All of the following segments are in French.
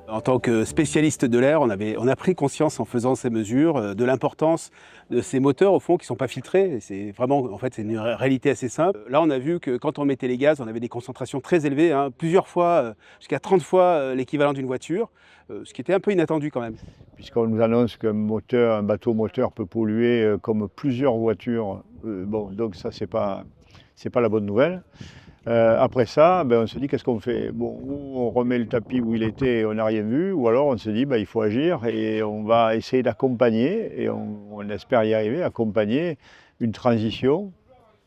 En tant que spécialiste de l'air, on a pris conscience en faisant ces mesures de l'importance de ces moteurs au fond qui ne sont pas filtrés. C'est vraiment, en fait, c'est une réalité assez simple. Là, on a vu que quand on mettait les gaz, on avait des concentrations très élevées, hein, plusieurs fois, jusqu'à 30 fois l'équivalent d'une voiture, ce qui était un peu inattendu quand même. Puisqu'on nous annonce un bateau moteur peut polluer comme plusieurs voitures, donc ça c'est pas la bonne nouvelle. Après ça, on se dit qu'est-ce qu'on fait? Bon, ou on remet le tapis où il était et on n'a rien vu, ou alors on se dit il faut agir et on va essayer d'accompagner, et on espère y arriver, accompagner une transition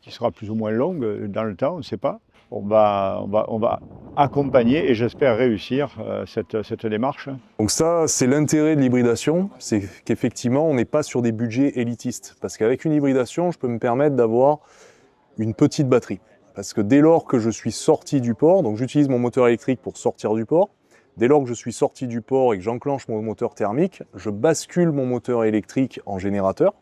qui sera plus ou moins longue dans le temps, on ne sait pas. On va accompagner et j'espère réussir cette démarche. Donc ça, c'est l'intérêt de l'hybridation, c'est qu'effectivement, on n'est pas sur des budgets élitistes. Parce qu'avec une hybridation, je peux me permettre d'avoir une petite batterie. Parce que dès lors que je suis sorti du port, donc j'utilise mon moteur électrique pour sortir du port, dès lors que je suis sorti du port et que j'enclenche mon moteur thermique, je bascule mon moteur électrique en générateur,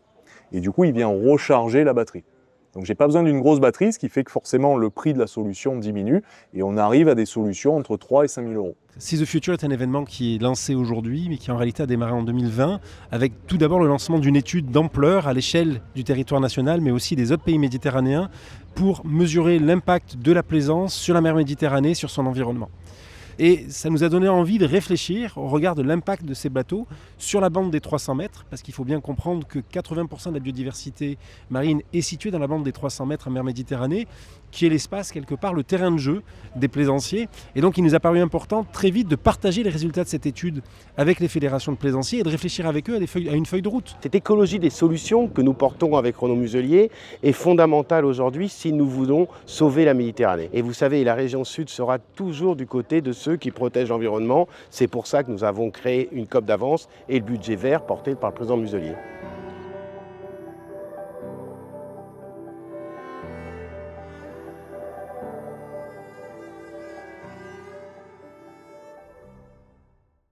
et du coup, il vient recharger la batterie. Donc j'ai pas besoin d'une grosse batterie, ce qui fait que forcément le prix de la solution diminue et on arrive à des solutions entre 3 et 5 000 euros. Seize the Future est un événement qui est lancé aujourd'hui, mais qui en réalité a démarré en 2020, avec tout d'abord le lancement d'une étude d'ampleur à l'échelle du territoire national, mais aussi des autres pays méditerranéens, pour mesurer l'impact de la plaisance sur la mer Méditerranée, sur son environnement. Et ça nous a donné envie de réfléchir au regard de l'impact de ces bateaux sur la bande des 300 mètres, parce qu'il faut bien comprendre que 80% de la biodiversité marine est située dans la bande des 300 mètres en mer Méditerranée, qui est l'espace, quelque part, le terrain de jeu des plaisanciers. Et donc il nous a paru important très vite de partager les résultats de cette étude avec les fédérations de plaisanciers et de réfléchir avec eux à une feuille de route. Cette écologie des solutions que nous portons avec Renaud Muselier est fondamentale aujourd'hui si nous voulons sauver la Méditerranée. Et vous savez, la région sud sera toujours du côté de ceux qui protègent l'environnement. C'est pour ça que nous avons créé une COP d'avance et le budget vert porté par le président Muselier.